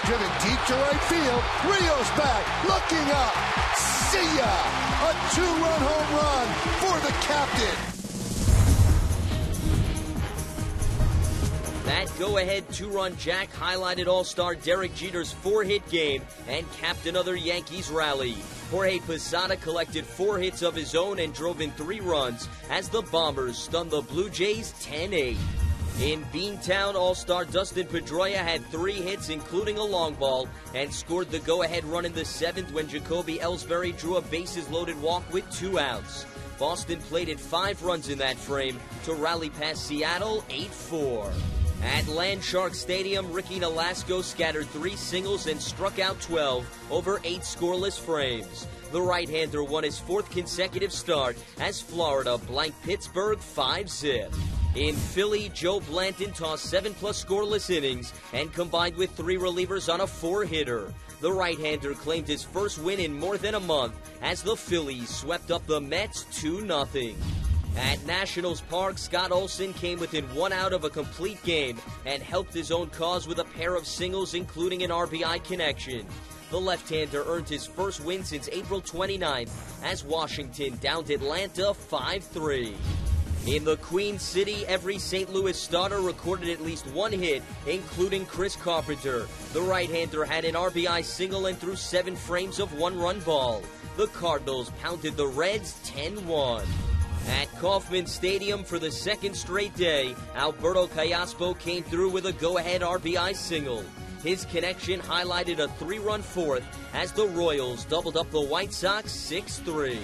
driven deep to right field. Rios back, looking up. See ya! A two-run home run for the captain. That go-ahead two-run jack highlighted All-Star Derek Jeter's four-hit game and capped another Yankees rally. Jorge Posada collected 4 hits of his own and drove in 3 runs as the Bombers stunned the Blue Jays 10-8. In Beantown, All-Star Dustin Pedroia had 3 hits, including a long ball, and scored the go-ahead run in the 7th when Jacoby Ellsbury drew a bases-loaded walk with 2 outs. Boston plated 5 runs in that frame to rally past Seattle 8-4. At Landshark Stadium, Ricky Nolasco scattered 3 singles and struck out 12 over 8 scoreless frames. The right-hander won his 4th consecutive start as Florida blanked Pittsburgh 5-zip. In Philly, Joe Blanton tossed 7+ scoreless innings and combined with 3 relievers on a 4-hitter. The right-hander claimed his first win in more than a month as the Phillies swept up the Mets 2-0. At Nationals Park, Scott Olsen came within 1 out of a complete game and helped his own cause with a pair of singles, including an RBI connection. The left-hander earned his first win since April 29th as Washington downed Atlanta 5-3. In the Queen City, every St. Louis starter recorded at least 1 hit, including Chris Carpenter. The right-hander had an RBI single and threw 7 frames of 1-run ball. The Cardinals pounded the Reds 10-1. At Kauffman Stadium for the 2nd straight day, Alberto Callaspo came through with a go-ahead RBI single. His connection highlighted a 3-run 4th as the Royals doubled up the White Sox 6-3.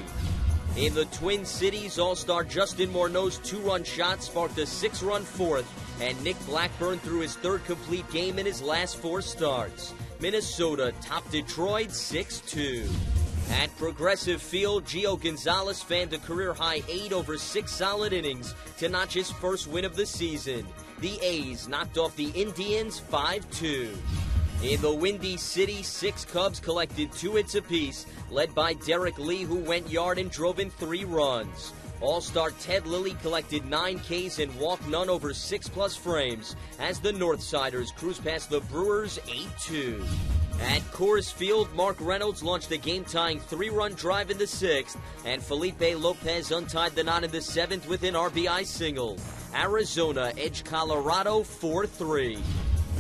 In the Twin Cities, All-Star Justin Morneau's 2-run shot sparked a 6-run 4th, and Nick Blackburn threw his 3rd complete game in his last 4 starts. Minnesota topped Detroit 6-2. At Progressive Field, Gio Gonzalez fanned a career-high 8 over 6 solid innings to notch his first win of the season. The A's knocked off the Indians 5-2. In the Windy City, 6 Cubs collected 2 hits apiece, led by Derek Lee, who went yard and drove in 3 runs. All-Star Ted Lilly collected 9 Ks and walked none over 6+ frames as the Northsiders cruised past the Brewers 8-2. At Coors Field, Mark Reynolds launched a game-tying 3-run drive in the 6th, and Felipe Lopez untied the knot in the 7th with an RBI single. Arizona edged Colorado 4-3.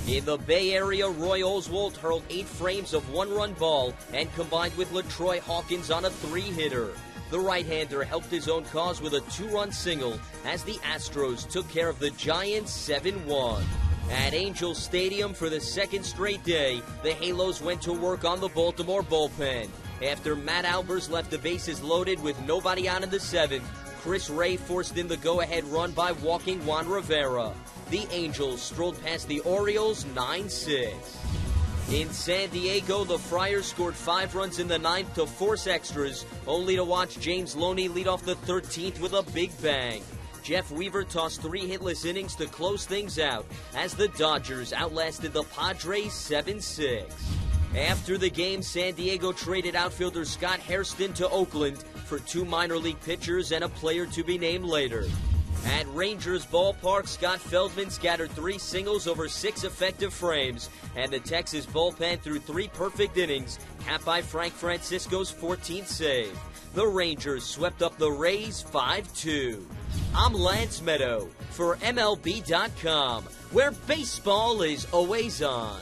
In the Bay Area, Roy Oswalt hurled 8 frames of 1-run ball and combined with LaTroy Hawkins on a 3-hitter. The right-hander helped his own cause with a 2-run single as the Astros took care of the Giants 7-1. At Angel Stadium for the 2nd straight day, the Halos went to work on the Baltimore bullpen. After Matt Albers left the bases loaded with nobody out in the 7th, Chris Ray forced in the go-ahead run by walking Juan Rivera. The Angels strolled past the Orioles 9-6. In San Diego, the Friars scored 5 runs in the 9th to force extras, only to watch James Loney lead off the 13th with a big bang. Jeff Weaver tossed 3 hitless innings to close things out as the Dodgers outlasted the Padres 7-6. After the game, San Diego traded outfielder Scott Hairston to Oakland for 2 minor league pitchers and a player to be named later. At Rangers Ballpark, Scott Feldman scattered 3 singles over 6 effective frames, and the Texas bullpen threw 3 perfect innings, capped by Frank Francisco's 14th save. The Rangers swept up the Rays 5-2. I'm Lance Meadow for MLB.com, where baseball is always on.